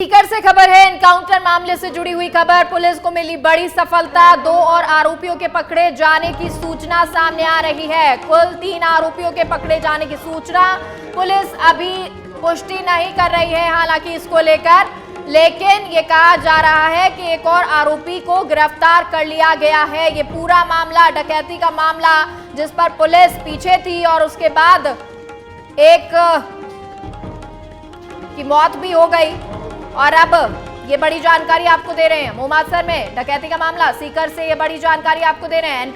सीकर से खबर है। एनकाउंटर मामले से जुड़ी हुई खबर। पुलिस को मिली बड़ी सफलता। 2 और आरोपियों के पकड़े जाने की सूचना सामने आ रही है। कुल 3 आरोपियों के पकड़े जाने की सूचना पुलिस अभी पुष्टि नहीं कर रही है हालांकि इसको लेकर, लेकिन ये कहा जा रहा है कि एक और आरोपी को गिरफ्तार कर लिया गया है। ये पूरा मामला डकैती का मामला जिस पर पुलिस पीछे थी और उसके बाद एक की मौत भी हो गई। और अब ये बड़ी जानकारी आपको दे रहे हैं। मोमासर में डकैती का मामला, सीकर से ये बड़ी जानकारी आपको दे रहे हैं।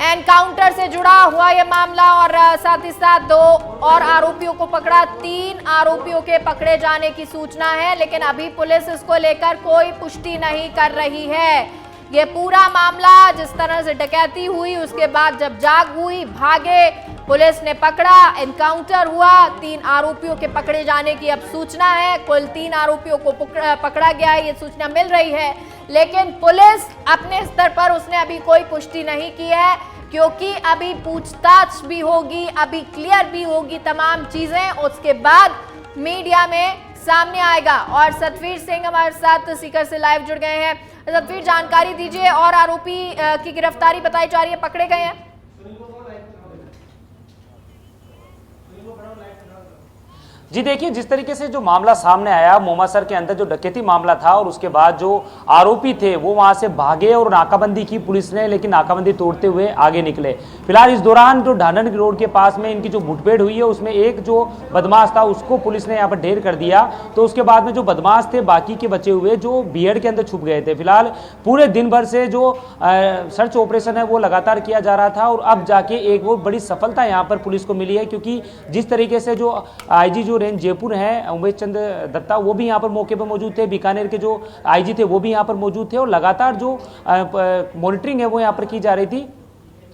एनकाउंटर से जुड़ा हुआ ये मामला और साथ ही साथ 2 और आरोपियों को पकड़ा। 3 आरोपियों के पकड़े जाने की सूचना है, लेकिन अभी पुलिस इसको लेकर कोई पुष्टि नहीं कर रही है। ये पूरा मामला जिस तरह से डकैती हुई, उसके बाद जब जाग हुई, भागे, पुलिस ने पकड़ा, एनकाउंटर हुआ, 3 आरोपियों के पकड़े जाने की अब सूचना है। कुल 3 आरोपियों को पकड़ा गया है, ये सूचना मिल रही है, लेकिन पुलिस अपने स्तर पर उसने अभी कोई पुष्टि नहीं की है, क्योंकि अभी पूछताछ भी होगी, अभी क्लियर भी होगी तमाम चीजें, उसके बाद मीडिया में सामने आएगा। और सतवीर सिंह हमारे साथ सीकर से लाइव जुड़ गए हैं। सतवीर, जानकारी दीजिए। और आरोपी की गिरफ्तारी बताई जा रही है, पकड़े गए हैं? जी देखिए, जिस तरीके से जो मामला सामने आया, मोमासर के अंदर जो डकैती मामला था और उसके बाद जो आरोपी थे वो वहां से भागे और नाकाबंदी की पुलिस ने, लेकिन नाकाबंदी तोड़ते हुए आगे निकले। फिलहाल इस दौरान जो ढांढन रोड के पास में इनकी जो मुठभेड़ हुई है, उसमें एक जो बदमाश था उसको पुलिस ने यहाँ पर ढेर कर दिया। तो उसके बाद में जो बदमाश थे बाकी के बचे हुए जो भीड़ के अंदर छुप गए थे। फिलहाल पूरे दिन भर से जो सर्च ऑपरेशन है वो लगातार किया जा रहा था और अब जाके एक बहुत बड़ी सफलता यहाँ पर पुलिस को मिली है, क्योंकि जिस तरीके से जो आईजी जो रेंज जयपुर है उमेश चंद दत्ता, वो भी यहां पर मौके पर मौजूद थे। बीकानेर के जो आईजी थे वो भी यहां पर मौजूद थे और लगातार जो मॉनिटरिंग है वो यहां पर की जा रही थी।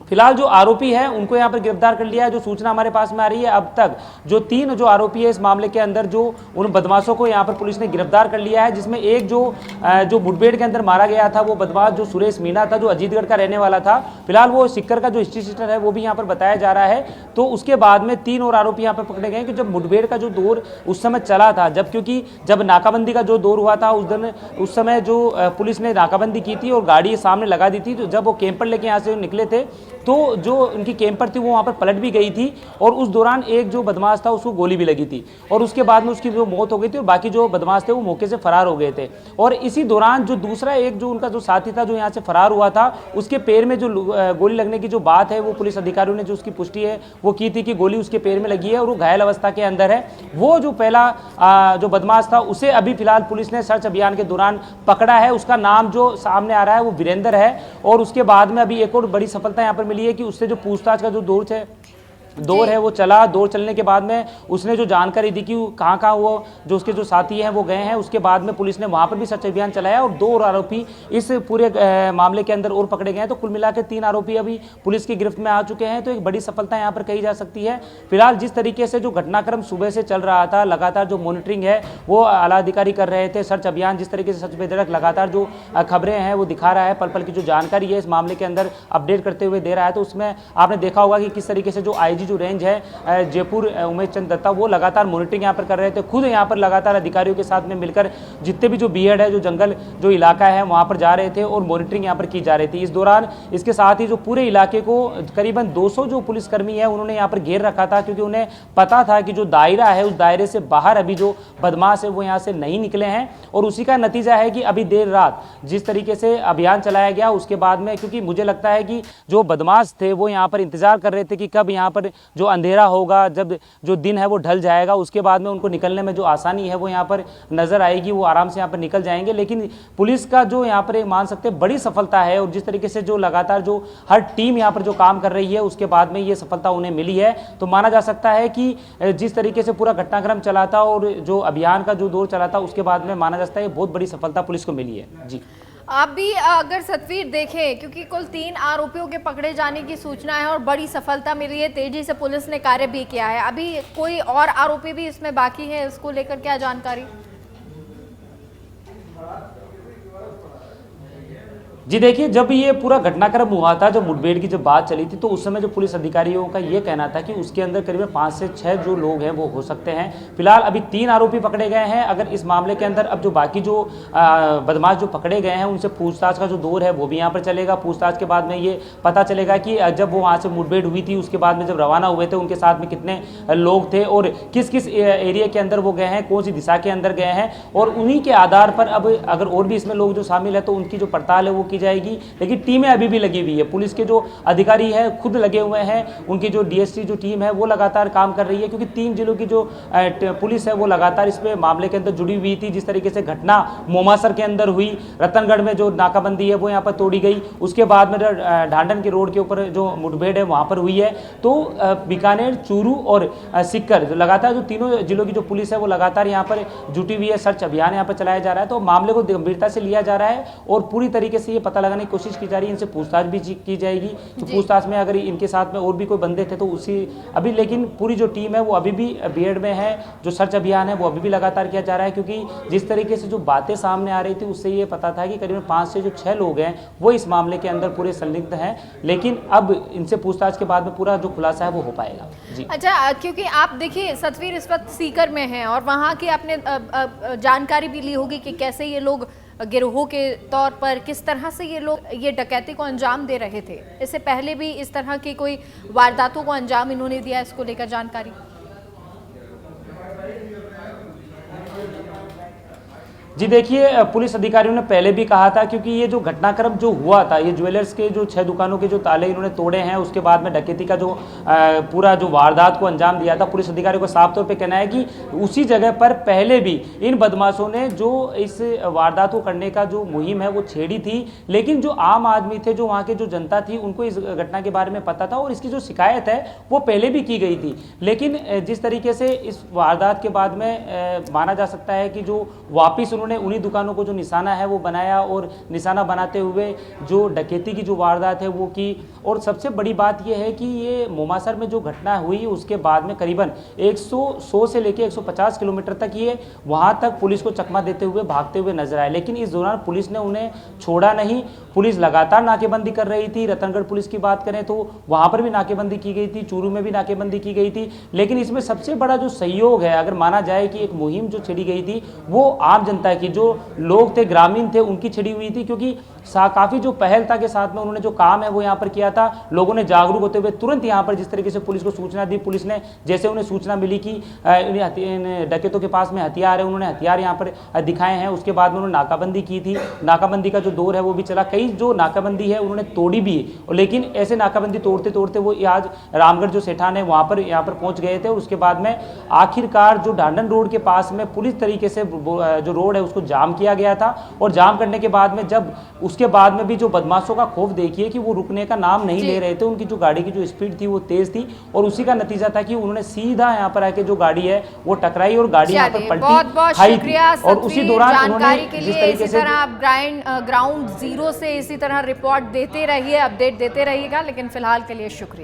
फिलहाल जो आरोपी है उनको यहां पर गिरफ्तार कर लिया है। जो सूचना हमारे पास में आ रही है, अब तक जो 3 जो आरोपी है इस मामले के अंदर, जो उन बदमाशों को यहां पर पुलिस ने गिरफ्तार कर लिया है, जिसमें एक जो मुठभेड़ के अंदर मारा गया था वो बदमाश जो सुरेश मीना था, जो अजीतगढ़ का रहने वाला था। फिलहाल वो सिक्कर का जो हिस्ट्री शीटर है वो भी यहाँ पर बताया जा रहा है। तो उसके बाद में 3 और आरोपी यहाँ पर पकड़े गए कि जब मुठभेड़ का जो दौर उस समय चला था, क्योंकि जब नाकाबंदी का जो दौर हुआ था उस समय जो पुलिस ने नाकाबंदी की थी और गाड़ी सामने लगा दी थी, तो जब वो कैंपर लेके यहाँ से निकले थे तो जो उनकी कैंपर थी वो वहाँ पर पलट भी गई थी और उस दौरान एक जो बदमाश था उसको गोली भी लगी थी और उसके बाद में उसकी जो मौत हो गई थी और बाकी जो बदमाश थे वो मौके से फरार हो गए थे। और इसी दौरान जो दूसरा एक जो उनका जो साथी था जो यहाँ से फरार हुआ था, उसके पैर में जो गोली लगने की जो बात है वो पुलिस अधिकारियों ने जो उसकी पुष्टि है वो की थी कि गोली उसके पैर में लगी है और वो घायल अवस्था के अंदर है। वो जो पहला जो बदमाश था उसे अभी फिलहाल पुलिस ने सर्च अभियान के दौरान पकड़ा है। उसका नाम जो सामने आ रहा है वो वीरेंद्र है और उसके बाद में अभी एक और बड़ी सफलता यहाँ पर मिली है कि उससे जो पूछताछ का जो दौर है वो चला। दौर चलने के बाद में उसने जो जानकारी दी कि कहाँ वो जो उसके जो साथी हैं वो गए हैं, उसके बाद में पुलिस ने वहाँ पर भी सर्च अभियान चलाया और 2 और आरोपी इस पूरे मामले के अंदर और पकड़े गए हैं। तो कुल मिला के 3 आरोपी अभी पुलिस की गिरफ्त में आ चुके हैं। तो एक बड़ी सफलता यहाँ पर कही जा सकती है। फिलहाल जिस तरीके से जो घटनाक्रम सुबह से चल रहा था, लगातार जो मॉनिटरिंग है वो आला अधिकारी कर रहे थे, सर्च अभियान जिस तरीके से सच बेधड़क लगातार जो खबरें हैं वो दिखा रहा है, पल पल की जो जानकारी है इस मामले के अंदर अपडेट करते हुए दे रहा है। तो उसमें आपने देखा होगा कि किस तरीके से जो आईजी जो रेंज है जयपुर उमेश चंद दत्ता, वो लगातार मॉनिटरिंग यहाँ पर कर रहे थे। खुद यहाँ पर लगातार अधिकारियों के साथ में मिलकर जितने भी जो बीएड है, जो जंगल जो इलाका है वहाँ पर जा रहे थे और मॉनिटरिंग यहाँ पर की जा रही थी। इस दौरान इसके साथ ही जो पूरे इलाके को करीबन 200 जो पुलिसकर्मी है उन्होंने यहाँ पर घेर रखा था, क्योंकि उन्हें पता था कि जो दायरा है उस दायरे से बाहर अभी जो बदमाश है वो यहाँ से नहीं निकले हैं। और उसी का नतीजा है कि अभी देर रात जिस तरीके से अभियान चलाया गया उसके बाद में, क्योंकि मुझे लगता है कि जो बदमाश थे वो यहाँ पर इंतजार कर रहे थे कि कब यहाँ पर जो अंधेरा होगा, जब जो दिन है वो ढल जाएगा, उसके बाद में उनको निकलने में जो आसानी है वो यहाँ पर नजर आएगी, वो आराम से यहाँ पर निकल जाएंगे। लेकिन पुलिस का जो यहाँ पर मान सकते हैं बड़ी सफलता है और जिस तरीके से जो लगातार जो हर टीम यहाँ पर जो काम कर रही है उसके बाद में ये सफलता उन्हें मिली है। तो माना जा सकता है कि जिस तरीके से पूरा घटनाक्रम चला था और जो अभियान का जो दौर चला था उसके बाद में माना जा सकता है बहुत बड़ी सफलता पुलिस को मिली है। जी, आप भी अगर सतवीर देखें, क्योंकि कुल 3 आरोपियों के पकड़े जाने की सूचना है और बड़ी सफलता मिली है, तेजी से पुलिस ने कार्य भी किया है। अभी कोई और आरोपी भी इसमें बाकी है, इसको लेकर क्या जानकारी? जी देखिए, जब ये पूरा घटनाक्रम हुआ था, जब मुठभेड़ की जब बात चली थी, तो उस समय जो पुलिस अधिकारियों का ये कहना था कि उसके अंदर करीब 5 से 6 जो लोग हैं वो हो सकते हैं। फिलहाल अभी 3 आरोपी पकड़े गए हैं। अगर इस मामले के अंदर अब जो बाकी जो बदमाश जो पकड़े गए हैं उनसे पूछताछ का जो दौर है वो भी यहाँ पर चलेगा। पूछताछ के बाद में ये पता चलेगा कि जब वो वहाँ से मुठभेड़ हुई थी उसके बाद में जब रवाना हुए थे उनके साथ में कितने लोग थे और किस किस एरिया के अंदर वो गए हैं, कौन सी दिशा के अंदर गए हैं, और उन्हीं के आधार पर अब अगर और भी इसमें लोग जो शामिल है तो उनकी जो पड़ताल है वो की जाएगी। लेकिन टीमें अभी भी लगी हुई है, पुलिस के जो अधिकारी है खुद लगे हुए हैं, उनकी जो डीएसटी जो टीम है वो लगातार काम कर रही है, क्योंकि 3 जिलों की जो पुलिस है वो लगातार इस पे मामले के अंदर जुड़ी हुई थी। जिस तरीके से घटना मोमासर के अंदर हुई, रतनगढ़ में जो नाकाबंदी है वो यहाँ पर तोड़ी गई, उसके बाद में ढांडन के रोड के ऊपर जो मुठभेड़ है वहाँ पर हुई है, तो बीकानेर, चूरू और सिक्कर जो लगातार जो तीनों जिलों की जो पुलिस है वो लगातार यहाँ पर जुटी हुई है। सर्च अभियान यहाँ पर चलाया जा रहा है, तो मामले को गंभीरता से लिया जा रहा है और पूरी तरीके से ये पता लगाने की कोशिश की जा रही है। इनसे पूछताछ भी की जाएगी, तो पूछताछ में अगर इनके साथ में और भी कोई बंदे थे तो उसी अभी, लेकिन पूरी जो टीम है वो अभी भी बीएड में है। जो सर्च अभियान है वो अभी भी लगातार किया जा रहा है, क्योंकि जिस तरीके से जो बातें सामने आ रही थी उससे ये पता था कि करीबन 5 से जो 6 लोग हैं वो इस मामले के अंदर पूरे संलिग्ध हैं, लेकिन अब इनसे पूछताछ के बाद में पूरा जो खुलासा है वो हो पाएगा। जी अच्छा, क्योंकि आप देखिए सतवीर इस वक्त सीकर में हैं और वहाँ की आपने जानकारी भी ली होगी कि कैसे ये लोग गिरोह के तौर पर किस तरह से ये लोग ये डकैती को अंजाम दे रहे थे। इससे पहले भी इस तरह की कोई वारदातों को अंजाम इन्होंने दिया, इसको लेकर जानकारी? जी देखिए, पुलिस अधिकारियों ने पहले भी कहा था, क्योंकि ये जो घटनाक्रम जो हुआ था, ये ज्वेलर्स के जो 6 दुकानों के जो ताले इन्होंने तोड़े हैं, उसके बाद में डकैती का जो पूरा जो वारदात को अंजाम दिया था, पुलिस अधिकारियों को साफ तौर पे कहना है कि उसी जगह पर पहले भी इन बदमाशों ने जो इस वारदात को करने का जो मुहिम है वो छेड़ी थी। लेकिन जो आम आदमी थे, जो वहाँ के जो जनता थी, उनको इस घटना के बारे में पता था और इसकी जो शिकायत है वो पहले भी की गई थी। लेकिन जिस तरीके से इस वारदात के बाद में माना जा सकता है कि जो वापिस उन्होंने उन्हीं दुकानों को जो निशाना है वो बनाया और निशाना बनाते हुए जो डकैती की जो वारदात है वो की। और सबसे बड़ी बात यह है कि ये मोमासर में जो घटना हुई उसके बाद में करीबन 100 से लेकर 150 किलोमीटर तक ये वहाँ तक पुलिस को चकमा देते हुए भागते हुए नजर आए, लेकिन इस दौरान पुलिस ने उन्हें छोड़ा नहीं। पुलिस लगातार नाकेबंदी कर रही थी। रतनगढ़ पुलिस की बात करें तो वहाँ पर भी नाकेबंदी की गई थी, चूरू में भी नाकेबंदी की गई थी। लेकिन इसमें सबसे बड़ा जो सहयोग है, अगर माना जाए कि एक मुहिम जो छेड़ी गई थी वो आम जनता की, जो लोग थे, ग्रामीण थे, उनकी छिड़ी हुई थी, क्योंकि काफी जो पहलता के साथ में उन्होंने जो काम है वो यहाँ पर किया था। लोगों ने जागरूक होते हुए तुरंत यहाँ पर जिस तरीके से पुलिस को सूचना दी, पुलिस ने जैसे उन्हें सूचना मिली कि इन डकैतों के पास में हथियार है, उन्होंने हथियार यहाँ पर दिखाए हैं। उसके बाद में उन्होंने नाकाबंदी की थी। नाकाबंदी का जो दौर है वो भी चला, कई जो नाकाबंदी है उन्होंने तोड़ी भी, लेकिन ऐसे नाकाबंदी तोड़ते तोड़ते वो आज रामगढ़ जो सेठान है वहाँ पर यहाँ पर पहुँच गए थे। और उसके बाद में आखिरकार जो ढांडन रोड के पास में पुलिस तरीके से जो रोड है उसको जाम किया गया था। और जाम करने के बाद में जब उसके बाद में भी जो बदमाशों का खौफ देखिए कि वो रुकने का नाम नहीं ले रहे थे, उनकी जो गाड़ी की जो स्पीड थी वो तेज थी और उसी का नतीजा था कि उन्होंने सीधा यहाँ पर आके जो गाड़ी है वो टकराई और गाड़ी यहाँ पर पलटी। बहुत बहुत शुक्रिया और उसी दौरान जानकारी के लिए। इसी तरह आप ग्राउंड जीरो से इसी तरह रिपोर्ट देते रहिए, अपडेट देते रहिएगा, लेकिन फिलहाल के लिए शुक्रिया।